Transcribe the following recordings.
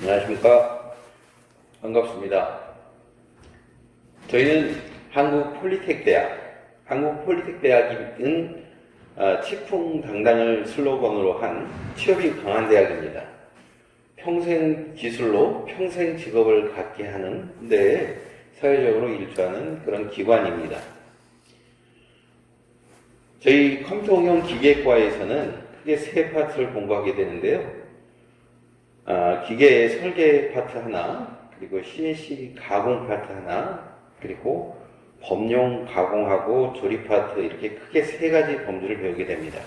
안녕하십니까. 반갑습니다. 저희는 한국폴리텍대학은 치풍당당을 슬로건으로 한 취업이 강한 대학입니다. 평생 기술로 평생 직업을 갖게 하는 데 사회적으로 일조하는 그런 기관입니다. 저희 컴퓨터 응용 기계과에서는 크게 세 파트를 공부하게 되는데요. 기계 설계 파트 하나, 그리고 CNC 가공 파트 하나, 그리고 범용 가공하고 조립 파트, 이렇게 크게 세 가지 범주를 배우게 됩니다.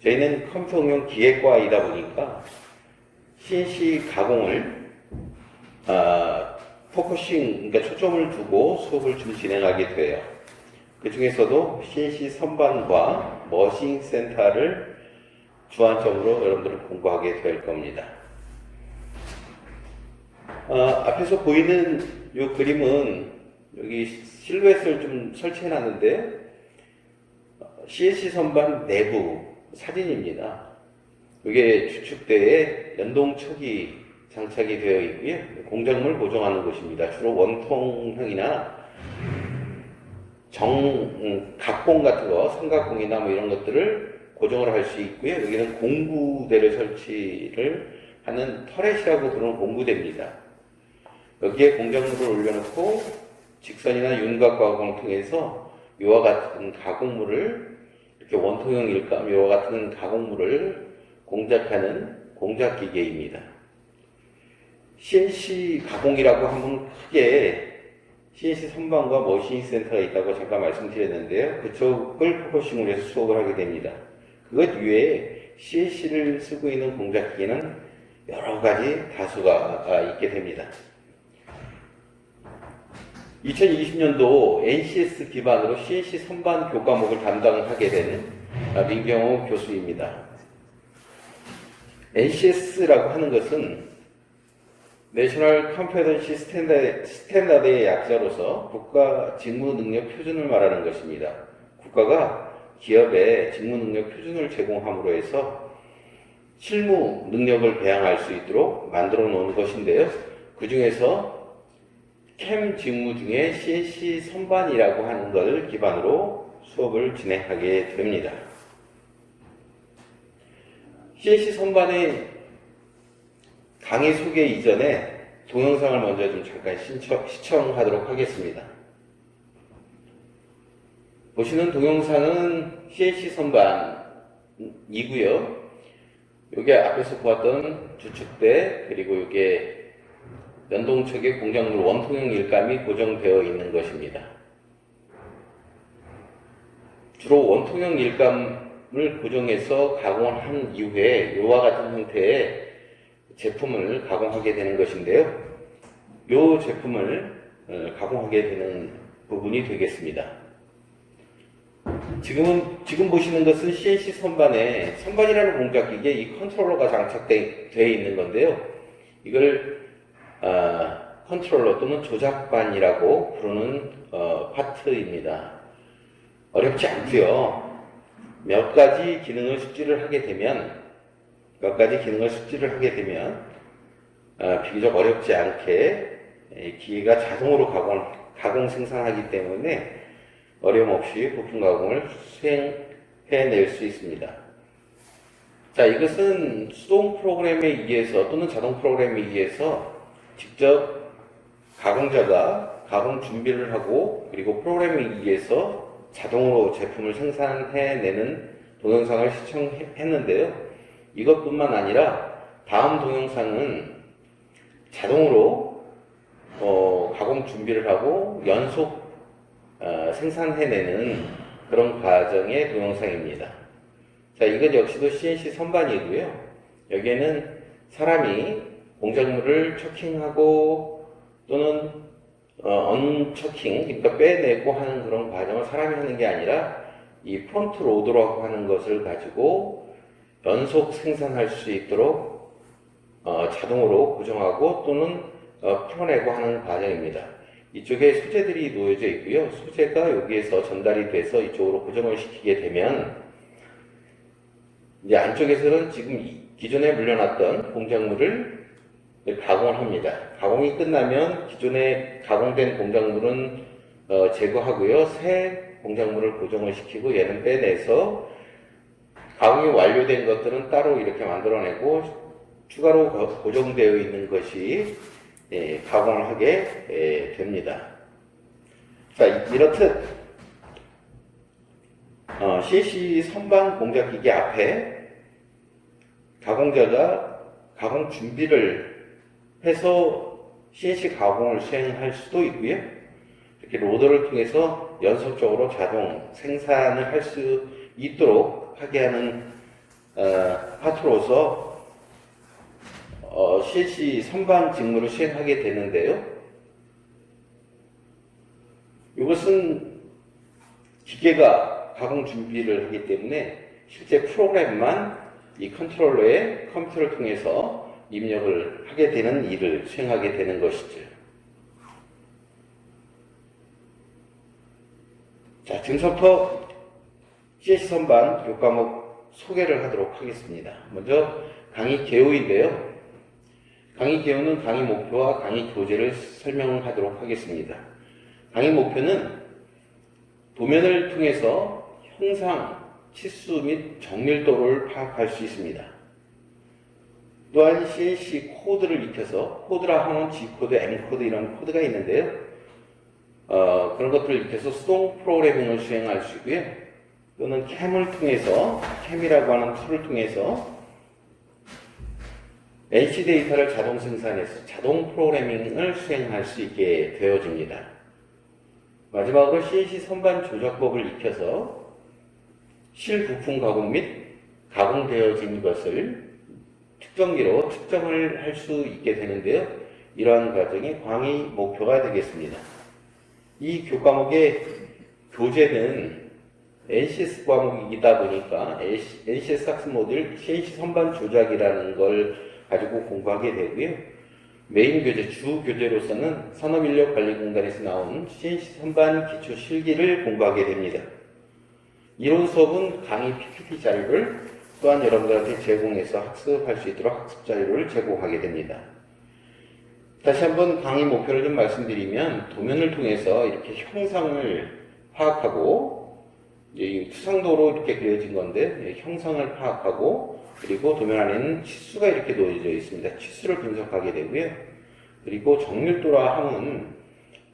저희는 컴퓨터 응용 기계과이다 보니까 CNC 가공을 포커싱, 그러니까 초점을 두고 수업을 좀 진행하게 돼요. 그 중에서도 CNC 선반과 머신 센터를 주안점으로 여러분들은 공부하게 될 겁니다. 앞에서 보이는 이 그림은 여기 실루엣을 좀 설치해 놨는데요. CNC 선반 내부 사진입니다. 이게 주축대에 연동촉이 장착이 되어 있고요. 공작물 고정하는 곳입니다. 주로 원통형이나 각공 같은 거, 삼각공이나 뭐 이런 것들을 고정을 할 수 있고요. 여기는 공구대를 설치를 하는 터렛이라고 부르는 공구대입니다. 여기에 공작물을 올려놓고 직선이나 윤곽 가공을 통해서 이와 같은 가공물을, 이렇게 원통형 일감 이와 같은 가공물을 공작하는 공작기계입니다. CNC 가공이라고 하면 크게 CNC 선반과 머신 센터가 있다고 잠깐 말씀드렸는데요. 그쪽을 포커싱을 해서 수업을 하게 됩니다. 그것 외에 CNC를 쓰고 있는 공작기계는 여러 가지 다수가 있게 됩니다. 2020년도 NCS 기반으로 CNC 선반 교과목을 담당하게 되는 민경호 교수입니다. NCS라고 하는 것은 내셔널 컴피턴시 스탠다드의 약자로서 국가 직무 능력 표준을 말하는 것입니다. 국가가 기업에 직무 능력 표준을 제공함으로 해서 실무 능력을 배양할 수 있도록 만들어 놓은 것인데요. 그 중에서 캠 직무 중에 CNC 선반이라고 하는 것을 기반으로 수업을 진행하게 됩니다. CNC 선반의 강의 소개 이전에 동영상을 먼저 좀 잠깐 시청하도록 하겠습니다. 보시는 동영상은 CNC 선반이고요. 여기 앞에서 보았던 주축대, 그리고 여기에 연동촉의 공작물 원통형 일감이 고정되어 있는 것입니다. 주로 원통형 일감을 고정해서 가공을 한 이후에 이와 같은 형태의 제품을 가공하게 되는 것인데요. 이 제품을 가공하게 되는 부분이 되겠습니다. 지금 보시는 것은 CNC 선반이라는 공작기기에 이 컨트롤러가 장착되어 있는 건데요. 이걸 컨트롤러 또는 조작반이라고 부르는 파트입니다. 어렵지 않고요. 몇 가지 기능을 숙지를 하게 되면 비교적 어렵지 않게 기계가 자동으로 가공 생산하기 때문에 어려움 없이 부품 가공을 수행해낼 수 있습니다. 자, 이것은 수동 프로그램에 의해서 또는 자동 프로그램에 의해서 직접 가공자가 가공 준비를 하고, 그리고 프로그램에 의해서 자동으로 제품을 생산해내는 동영상을 시청했는데요. 이것뿐만 아니라 다음 동영상은 자동으로 가공 준비를 하고 연속 생산해내는 그런 과정의 동영상입니다. 자, 이것 역시도 CNC 선반이고요. 여기에는 사람이 공작물을 초킹하고 또는 언초킹, 그러니까 빼내고 하는 그런 과정을 사람이 하는 게 아니라 이 프론트 로더라고 하는 것을 가지고 연속 생산할 수 있도록 자동으로 고정하고 또는 풀어내고 하는 과정입니다. 이쪽에 소재들이 놓여져 있고요. 소재가 여기에서 전달이 돼서 이쪽으로 고정을 시키게 되면 이제 안쪽에서는 지금 기존에 물려놨던 공작물을 가공을 합니다. 가공이 끝나면 기존에 가공된 공작물은 제거하고요. 새 공작물을 고정을 시키고 얘는 빼내서 가공이 완료된 것들은 따로 이렇게 만들어내고 추가로 고정되어 있는 것이 가공을 하게 됩니다. 자, 이렇듯 CNC 선반 공작기기 앞에 가공자가 가공 준비를 해서 CNC 가공을 수행할 수도 있고요. 이렇게 로더를 통해서 연속적으로 자동 생산을 할 수 있도록 하게 하는 파트로서 CNC 선반 직무를 수행하게 되는데요. 이것은 기계가 가공 준비를 하기 때문에 실제 프로그램만 이 컨트롤러의 컴퓨터를 통해서 입력을 하게 되는 일을 수행하게 되는 것이죠. 자, 지금부터 CNC 선반 교과목 소개를 하도록 하겠습니다. 먼저 강의 개요인데요. 강의 개요는 강의 목표와 강의 교재를 설명하도록 하겠습니다. 강의 목표는 도면을 통해서 형상, 치수 및 정밀도를 파악할 수 있습니다. 또한 CNC 코드를 익혀서 코드라 하면 G코드, M코드 이런 코드가 있는데요. 그런 것들을 익혀서 수동 프로그래밍을 수행할 수 있고요. 또는 캠을 통해서, 캠이라고 하는 툴을 통해서 NC 데이터를 자동 생산해서 자동 프로그래밍을 수행할 수 있게 되어집니다. 마지막으로 CNC 선반 조작법을 익혀서 실부품 가공 및 가공되어진 것을 측정기로 측정을 할 수 있게 되는데요. 이러한 과정이 강의 목표가 되겠습니다. 이 교과목의 교재는 NCS 과목이다 보니까 NCS 학습 모듈 CNC 선반 조작이라는 걸 가지고 공부하게 되고요. 메인 교재, 주 교재로서는 산업인력관리공단에서 나온 CNC 선반 기초 실기를 공부하게 됩니다. 이론 수업은 강의 PPT 자료를 또한 여러분들한테 제공해서 학습할 수 있도록 학습 자료를 제공하게 됩니다. 다시 한번 강의 목표를 좀 말씀드리면 도면을 통해서 이렇게 형상을 파악하고 이 추상도로 이렇게 그려진 건데 형상을 파악하고 그리고 도면 안에는 치수가 이렇게 놓여져 있습니다. 치수를 분석하게 되고요. 그리고 정밀도라 함은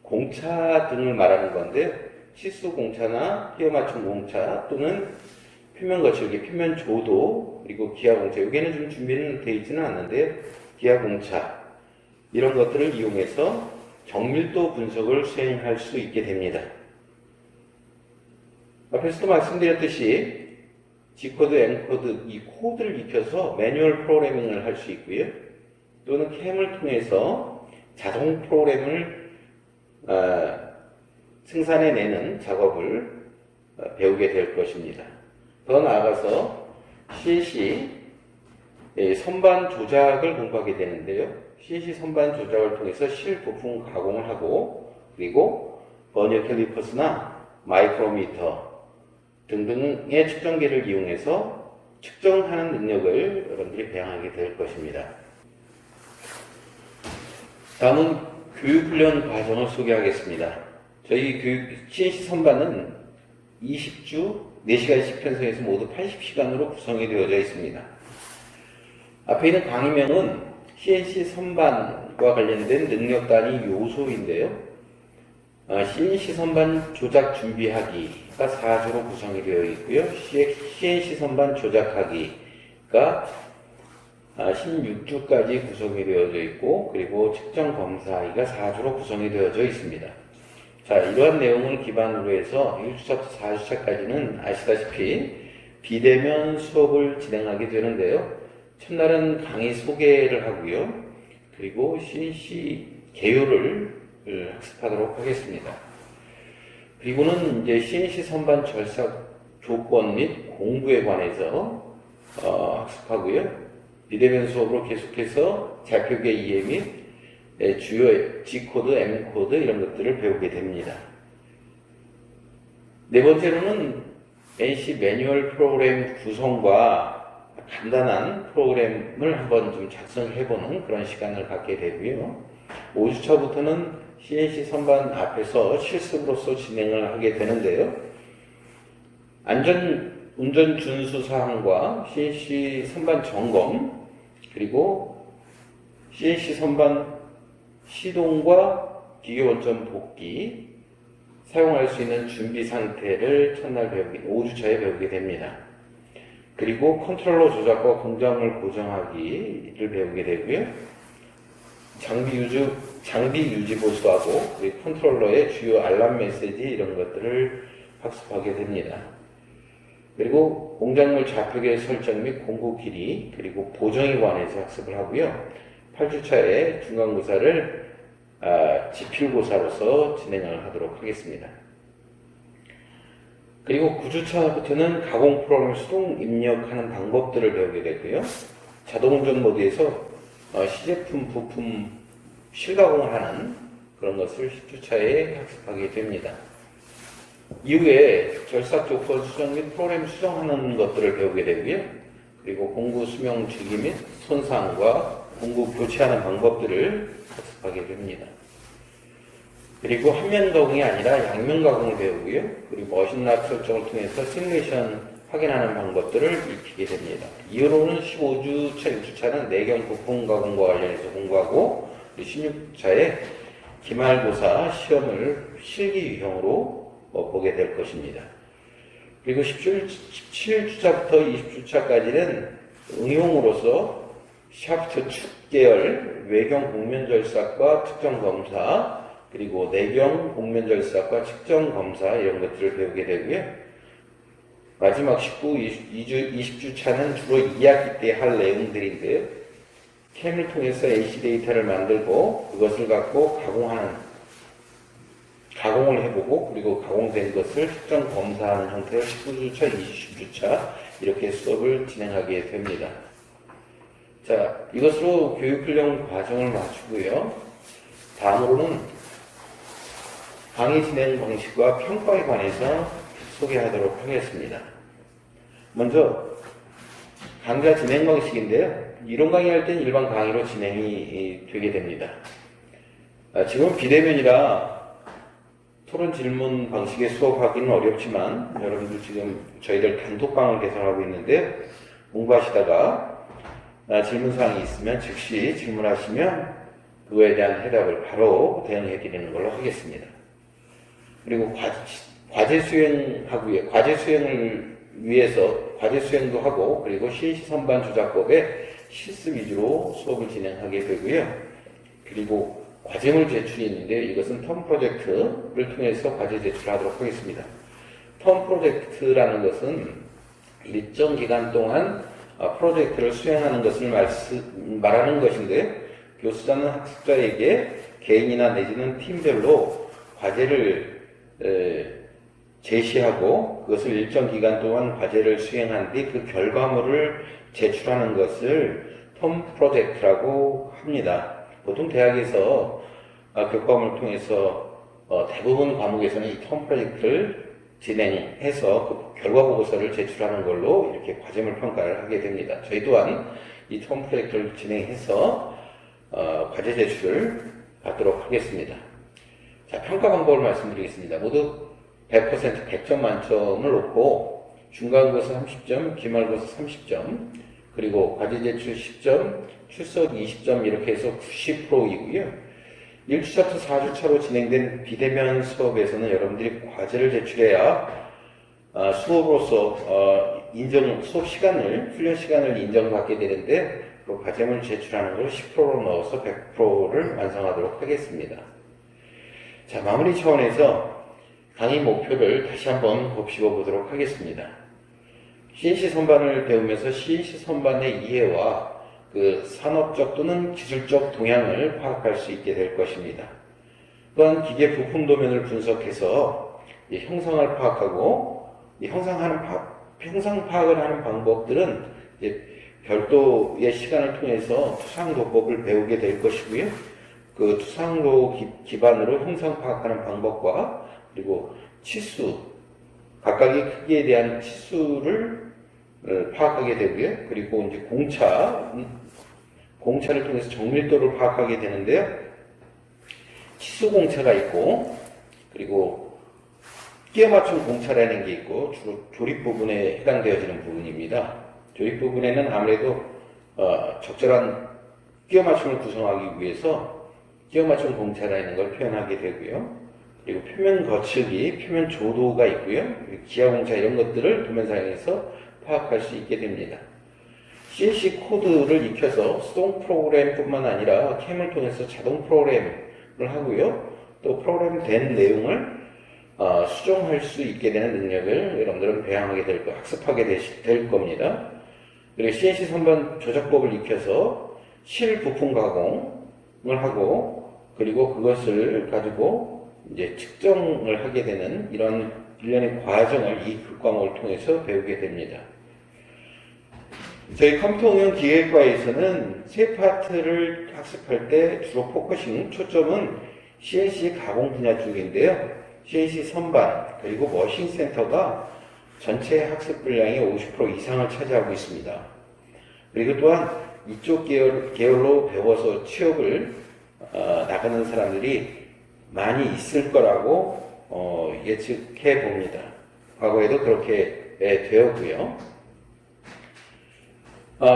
공차 등을 말하는 건데 치수 공차나 피어 맞춤 공차 또는 표면 거칠기, 표면 조도 그리고 기하 공차 여기에는 좀 준비는 되어 있지는 않는데요. 기하 공차 이런 것들을 이용해서 정밀도 분석을 수행할 수 있게 됩니다. 앞에서도 말씀드렸듯이 G코드, M코드 이 코드를 익혀서 매뉴얼 프로그래밍을 할 수 있고요. 또는 캠을 통해서 자동 프로그램을 생산해내는 작업을 배우게 될 것입니다. 더 나아가서 CNC 선반 조작을 공부하게 되는데요. CNC 선반 조작을 통해서 실부품 가공을 하고 그리고 버니어 캘리퍼스나 마이크로미터 등등의 측정기를 이용해서 측정하는 능력을 여러분들이 배양하게 될 것입니다. 다음은 교육훈련 과정을 소개하겠습니다. 저희 CNC 선반은 20주 4시간씩 편성해서 모두 80시간으로 구성이 되어져 있습니다. 앞에 있는 강의명은 CNC 선반과 관련된 능력 단위 요소인데요. CNC 선반 조작 준비하기가 4주로 구성이 되어 있고요. CNC 선반 조작하기가 16주까지 구성이 되어져 있고 그리고 측정 검사하기가 4주로 구성이 되어져 있습니다. 자, 이러한 내용을 기반으로 해서 1주차부터 4주차까지는 아시다시피 비대면 수업을 진행하게 되는데요. 첫날은 강의 소개를 하고요. 그리고 CNC 개요를 학습하도록 하겠습니다. 그리고는 이제 CNC 선반 절삭 조건 및 공부에 관해서 학습하고요. 비대면 수업으로 계속해서 좌표계 이해 및 주요 G코드, M코드 이런 것들을 배우게 됩니다. 네 번째로는 NC 매뉴얼 프로그램 구성과 간단한 프로그램을 한번 좀 작성해보는 그런 시간을 갖게 되고요. 5주차부터는 CNC 선반 앞에서 실습으로서 진행을 하게 되는데요. 운전 준수 사항과 CNC 선반 점검, 그리고 CNC 선반 시동과 기계 원점 복귀, 사용할 수 있는 준비 상태를 첫날 5주차에 배우게 됩니다. 그리고 컨트롤러 조작과 공정을 고정하기를 배우게 되고요. 장비 유지 보수하고 그리고 컨트롤러의 주요 알람 메시지 이런 것들을 학습하게 됩니다. 그리고 공작물 좌표계 설정 및 공구 길이 그리고 보정에 관해서 학습을 하고요. 8주차에 중간고사를 지필고사로서 진행을 하도록 하겠습니다. 그리고 9주차부터는 가공 프로그램 수동 입력하는 방법들을 배우게 되고요. 자동운전 모드에서 시제품, 부품 실가공을 하는 그런 것을 10주차에 학습하게 됩니다. 이후에 결사 조건 수정 및 프로그램 수정하는 것들을 배우게 되고요. 그리고 공구 수명 주기 및 손상과 공구 교체하는 방법들을 학습하게 됩니다. 그리고 한면 가공이 아니라 양면 가공을 배우고요. 그리고 머신락 설정을 통해서 시뮬레이션 확인하는 방법들을 익히게 됩니다. 이후로는 15주차, 6주차는 내경 부품 가공과 관련해서 공부하고 16주차에 기말고사 시험을 실기 유형으로 보게 될 것입니다. 그리고 17주차부터 20주차까지는 응용으로서 샤프트 축 계열 외경 곡면 절삭과 특정 검사, 그리고 내경 곡면 절삭과 측정 검사 이런 것들을 배우게 되고요. 마지막 20주차는 주로 2학기 때 할 내용들인데요. 캠을 통해서 AC 데이터를 만들고 그것을 갖고 가공을 해보고 그리고 가공된 것을 특정 검사하는 형태로 19주차, 20주차 이렇게 수업을 진행하게 됩니다. 자, 이것으로 교육훈련 과정을 마치고요. 다음으로는 강의 진행 방식과 평가에 관해서 소개하도록 하겠습니다. 먼저 강좌 진행 방식인데요. 이론 강의할 때는 일반 강의로 진행이 되게 됩니다. 지금 비대면이라 토론 질문 방식의 수업하기는 어렵지만 여러분들 지금 저희들 단톡방을 개설하고 있는데요. 공부하시다가 질문사항이 있으면 즉시 질문하시면 그거에 대한 해답을 바로 대응해 드리는 걸로 하겠습니다. 그리고 과제 수행하고요. 과제 수행을 위해서 과제 수행도 하고 그리고 CNC 선반 조작법의 실습 위주로 수업을 진행하게 되고요. 그리고 과제물 제출이 있는데 이것은 텀 프로젝트를 통해서 과제 제출하도록 하겠습니다. 텀 프로젝트라는 것은 일정 기간 동안 프로젝트를 수행하는 것을 말하는 것인데 교수자는 학습자에게 개인이나 내지는 팀별로 과제를 제시하고 그것을 일정 기간 동안 과제를 수행한 뒤 그 결과물을 제출하는 것을 텀 프로젝트라고 합니다. 보통 대학에서 교과목을 통해서 대부분 과목에서는 이 텀 프로젝트를 진행해서 그 결과 보고서를 제출하는 걸로 이렇게 과제물 평가를 하게 됩니다. 저희 또한 이 텀 프로젝트를 진행해서 과제 제출을 받도록 하겠습니다. 자, 평가 방법을 말씀드리겠습니다. 모두 100% 100점 만점을 놓고 중간고사 30점, 기말고사 30점, 그리고 과제 제출 10점, 출석 20점 이렇게 해서 90%이고요. 1주차부터 4주차로 진행된 비대면 수업에서는 여러분들이 과제를 제출해야 수업으로서 수업 시간을, 훈련 시간을 인정받게 되는데 그 과제물 제출하는 걸 10%로 넣어서 100%를 완성하도록 하겠습니다. 자, 마무리 차원에서 강의 목표를 다시 한번 곱씹어 보도록 하겠습니다. CNC 선반을 배우면서 CNC 선반의 이해와 그 산업적 또는 기술적 동향을 파악할 수 있게 될 것입니다. 또한 기계 부품 도면을 분석해서 이 형상을 파악하고 이 형상 파악을 하는 방법들은 이제 별도의 시간을 통해서 투상도법을 배우게 될 것이고요. 그 투상도 기반으로 형상 파악하는 방법과 그리고 치수, 각각의 크기에 대한 치수를 파악하게 되고요. 그리고 이제 공차를 통해서 정밀도를 파악하게 되는데요. 치수 공차가 있고, 그리고 끼워 맞춘 공차라는 게 있고, 주로 조립 부분에 해당되어지는 부분입니다. 조립 부분에는 아무래도 적절한 끼워 맞춤을 구성하기 위해서 끼워 맞춤 공차라는 걸 표현하게 되고요. 그리고 표면 거칠기, 표면 조도가 있고요. 그리고 기하 공차 이런 것들을 도면상에서 파악할 수 있게 됩니다. CNC 코드를 익혀서 수동 프로그램뿐만 아니라 캠을 통해서 자동 프로그램을 하고요. 또 프로그램된 내용을 수정할 수 있게 되는 능력을 여러분들은 배양하게 학습하게 될 겁니다. 그리고 CNC 선반 조작법을 익혀서 실 부품 가공을 하고, 그리고 그것을 가지고 이제 측정을 하게 되는 이런 일련의 과정을 이 과목을 통해서 배우게 됩니다. 저희 컴퓨터 응용 기계과에서는 세 파트를 학습할 때 주로 초점은 CNC 가공 분야 쪽인데요. CNC 선반, 그리고 머신 센터가 전체 학습 분량의 50% 이상을 차지하고 있습니다. 그리고 또한 이쪽 계열로 배워서 취업을 나가는 사람들이 많이 있을 거라고 예측해 봅니다. 과거에도 그렇게 되었고요.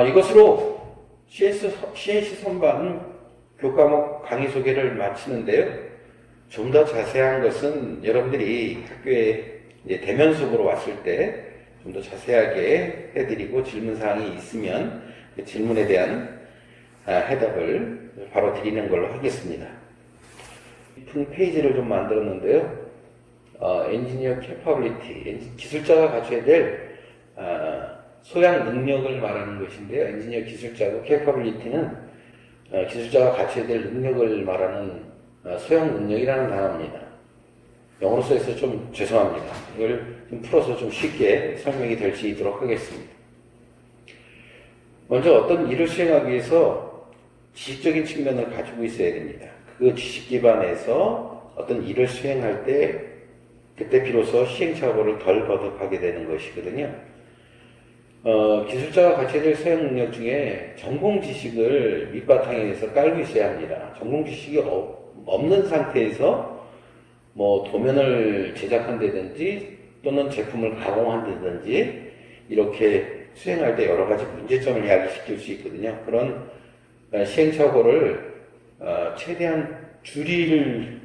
이것으로 CNC 선반 교과목 강의 소개를 마치는데요. 좀 더 자세한 것은 여러분들이 학교에 이제 대면 수업으로 왔을 때 좀 더 자세하게 해드리고, 질문사항이 있으면 그 질문에 대한 해답을 바로 드리는 걸로 하겠습니다. 깊은 페이지를 좀 만들었는데요. 엔지니어 캐퍼빌리티, 기술자가 갖춰야 될 소양 능력을 말하는 것인데요. 엔지니어 기술자고 캐퍼빌리티는 기술자가 갖춰야 될 능력을 말하는 소양 능력이라는 단어입니다. 영어로 써있어 좀 죄송합니다. 이걸 좀 풀어서 좀 쉽게 설명이 될 수 있도록 하겠습니다. 먼저 어떤 일을 수행하기 위해서 지식적인 측면을 가지고 있어야 됩니다. 그 지식 기반에서 어떤 일을 수행할 때 그때 비로소 시행착오를 덜 거듭하게 되는 것이거든요. 기술자가 갖춰야 될 소양 능력 중에 전공 지식을 밑바탕에서 깔고 있어야 합니다. 전공 지식이 없는 상태에서 뭐 도면을 제작한다든지 또는 제품을 가공한다든지 이렇게 수행할 때 여러 가지 문제점을 야기시킬 수 있거든요. 그런 시행착오를 최대한 줄이기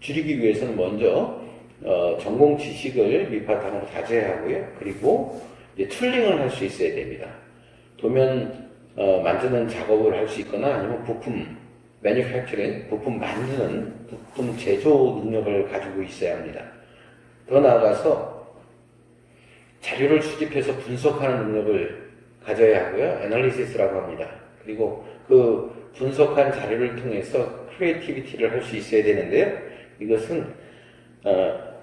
위해서는 먼저 전공 지식을 밑바탕으로 다져야 하고요. 그리고 이제 툴링을 할 수 있어야 됩니다. 도면 만드는 작업을 할 수 있거나 아니면 부품 매뉴팩처링, 부품 만드는 부품 제조 능력을 가지고 있어야 합니다. 더 나아가서 자료를 수집해서 분석하는 능력을 가져야 하고요. 애널리시스라고 합니다. 그리고 그 분석한 자료를 통해서 크리에이티비티를 할 수 있어야 되는데요. 이것은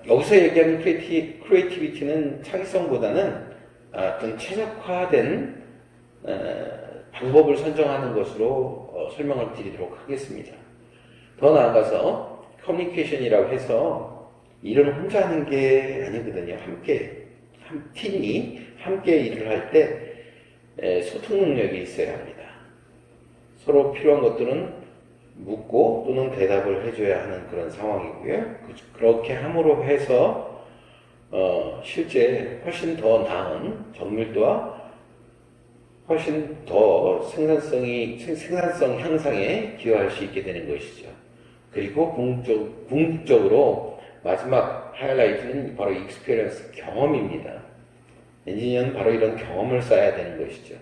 여기서 얘기하는 크리에이티비티는 창의성보다는 어떤 최적화된 방법을 선정하는 것으로 설명을 드리도록 하겠습니다. 더 나아가서 커뮤니케이션이라고 해서 일을 혼자 하는 게 아니거든요. 한 팀이 함께 일을 할 때 소통 능력이 있어야 합니다. 서로 필요한 것들은 묻고 또는 대답을 해줘야 하는 그런 상황이고요. 그렇게 함으로 해서 실제 훨씬 더 나은 정밀도와 훨씬 더 생산성 향상에 기여할 수 있게 되는 것이죠. 그리고 궁극적으로 마지막 하이라이트는 바로 익스피리언스, 경험입니다. 엔지니어는 바로 이런 경험을 쌓아야 되는 것이죠.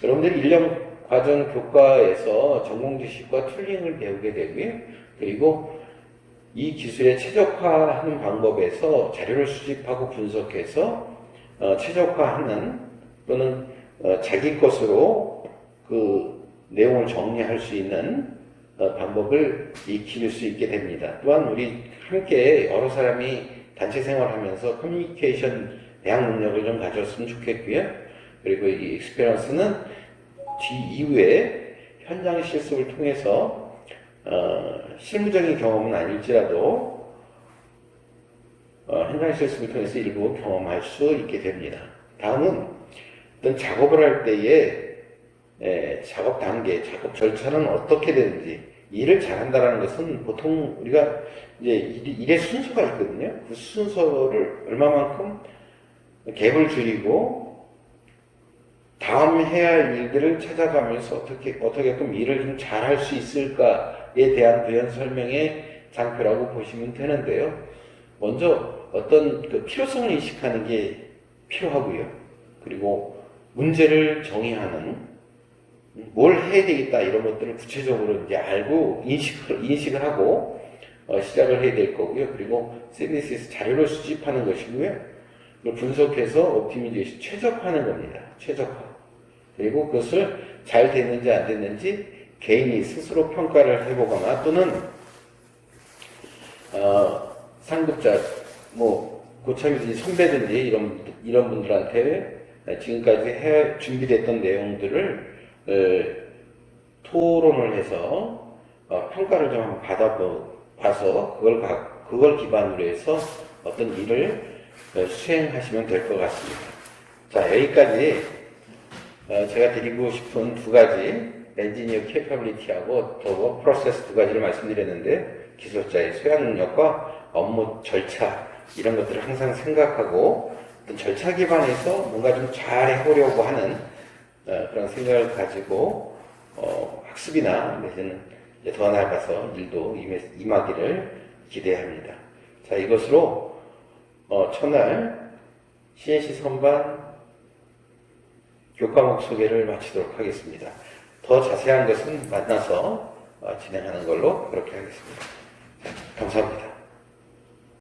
여러분들이 1년 과정 교과에서 전공 지식과 툴링을 배우게 되고요. 그리고 이 기술의 최적화하는 방법에서 자료를 수집하고 분석해서 최적화하는 또는 자기 것으로 그 내용을 정리할 수 있는 방법을 익힐 수 있게 됩니다. 또한 우리 함께 여러 사람이 단체 생활하면서 커뮤니케이션 대학 능력을 좀 가졌으면 좋겠고요. 그리고 이 익스피리언스는 이후에 현장 실습을 통해서 실무적인 경험은 아닐지라도 현장 실습을 통해서 일부 경험할 수 있게 됩니다. 다음은 어떤 작업을 할 때에 작업 단계, 작업 절차는 어떻게 되는지 일을 잘한다는 것은 보통 우리가 이제 일의 순서가 있거든요. 그 순서를 얼마만큼 갭을 줄이고 다음 해야 할 일들을 찾아가면서 어떻게끔 일을 좀 잘할 수 있을까에 대한 부연 설명의 장표라고 보시면 되는데요. 먼저 어떤 그 필요성을 인식하는 게 필요하고요. 그리고 문제를 정의하는 뭘 해야 되겠다 이런 것들을 구체적으로 이제 알고 인식을 하고 시작을 해야 될 거고요. 그리고 CNS에서 자료를 수집하는 것이고요. 그걸 분석해서 옵티미제이션 최적화하는 겁니다. 최적화. 그리고 그것을 잘 됐는지 안 됐는지 개인이 스스로 평가를 해보거나 또는 상급자 고참이든지 선배든지 이런 분들한테 지금까지 준비됐던 내용들을 토론을 해서 평가를 좀 한번 받아봐서 그걸 기반으로 해서 어떤 일을 수행하시면 될 것 같습니다. 자, 여기까지 제가 드리고 싶은 두 가지 엔지니어 캐퍼빌리티하고 더 프로세스 두 가지를 말씀드렸는데 기술자의 소양 능력과 업무 절차 이런 것들을 항상 생각하고 어떤 절차 기반에서 뭔가 좀 잘 해보려고 하는 그런 생각을 가지고 학습이나 내지는 더 나아가서 일도 임하기를 기대합니다. 자, 이것으로 첫날 CNC 선반 교과목 소개를 마치도록 하겠습니다. 더 자세한 것은 만나서 진행하는 걸로 그렇게 하겠습니다. 자, 감사합니다.